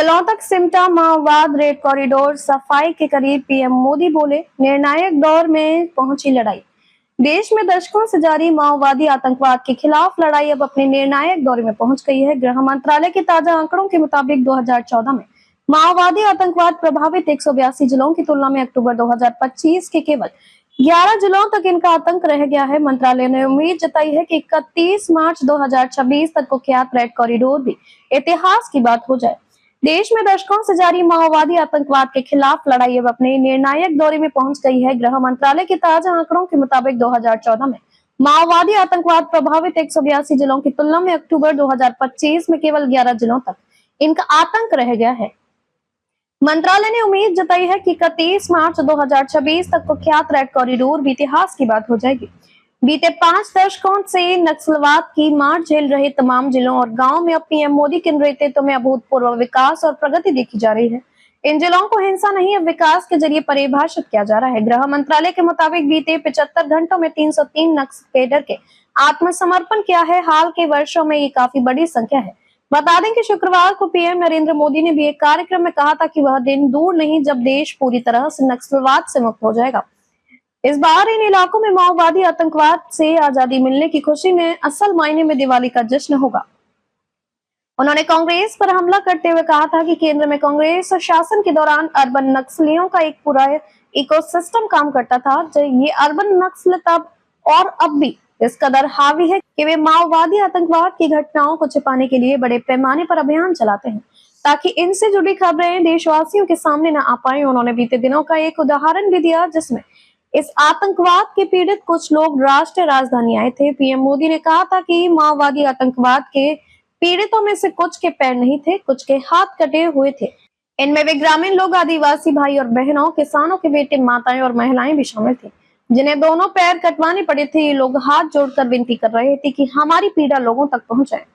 जलौन तक सिमटा माओवाद red corridor सफाई के करीब पीएम मोदी बोले, निर्णायक दौर में पहुंची लड़ाई। देश में दशकों से जारी माओवादी आतंकवाद के खिलाफ लड़ाई अब अपने निर्णायक दौर में पहुंच गई है। गृह मंत्रालय के ताजा आंकड़ों के मुताबिक 2014 में माओवादी आतंकवाद प्रभावित 182 जिलों की तुलना में अक्टूबर 2025 के केवल 11 जिलों तक इनका आतंक रह गया है। मंत्रालय ने उम्मीद जताई है कि 31 मार्च 2026 तक कुख्यात रेड कॉरिडोर भी इतिहास की बात हो जाए। देश में दशकों से जारी माओवादी आतंकवाद के खिलाफ लड़ाई अब अपने निर्णायक दौरे में पहुंच गई है। गृह मंत्रालय के ताजा आंकड़ों के मुताबिक 2014 में माओवादी आतंकवाद प्रभावित 182 जिलों की तुलना में अक्टूबर 2025 में केवल 11 जिलों तक इनका आतंक रह गया है। मंत्रालय ने उम्मीद जताई है कि 31 मार्च 2026 तक कुख्यात रेड कॉरिडोर भी इतिहास की बात हो जाएगी। बीते 5 दशकों से नक्सलवाद की मार झेल रहे तमाम जिलों और गांवों में अब पीएम मोदी के नेतृत्व में अभूतपूर्व विकास और प्रगति देखी जा रही है। इन जिलों को हिंसा नहीं, अब विकास के जरिए परिभाषित किया जा रहा है। गृह मंत्रालय के मुताबिक बीते 75 घंटों में 303 नक्सल कैडर के आत्मसमर्पण किया है। हाल के वर्षों में ये काफी बड़ी संख्या है। बता दें कि शुक्रवार को पीएम नरेंद्र मोदी ने भी एक कार्यक्रम में कहा था कि वह दिन दूर नहीं जब देश पूरी तरह से नक्सलवाद से मुक्त हो जाएगा। इस बार इन इलाकों में माओवादी आतंकवाद से आजादी मिलने की खुशी में असल मायने में दिवाली का जश्न होगा। उन्होंने कांग्रेस पर हमला करते हुए कहा था कि केंद्र में कांग्रेस शासन के दौरान अर्बन नक्सलियों का एक पूरा इकोसिस्टम काम करता था। ये अर्बन नक्सल तब और अब भी इस कदर हावी है कि वे माओवादी आतंकवाद की घटनाओं को छिपाने के लिए बड़े पैमाने पर अभियान चलाते हैं ताकि इनसे जुड़ी खबरें देशवासियों के सामने न आ पाए। उन्होंने बीते दिनों का एक उदाहरण भी दिया जिसमें इस आतंकवाद के पीड़ित कुछ लोग राष्ट्रीय राजधानी आए थे। पीएम मोदी ने कहा था कि माओवादी आतंकवाद के पीड़ितों में से कुछ के पैर नहीं थे, कुछ के हाथ कटे हुए थे। इनमें वे ग्रामीण लोग, आदिवासी भाई और बहनों, किसानों के बेटे, माताएं और महिलाएं भी शामिल थे जिन्हें दोनों पैर कटवाने पड़े थे। ये लोग हाथ जोड़कर विनती कर रहे थे कि हमारी पीड़ा लोगों तक पहुंचाए।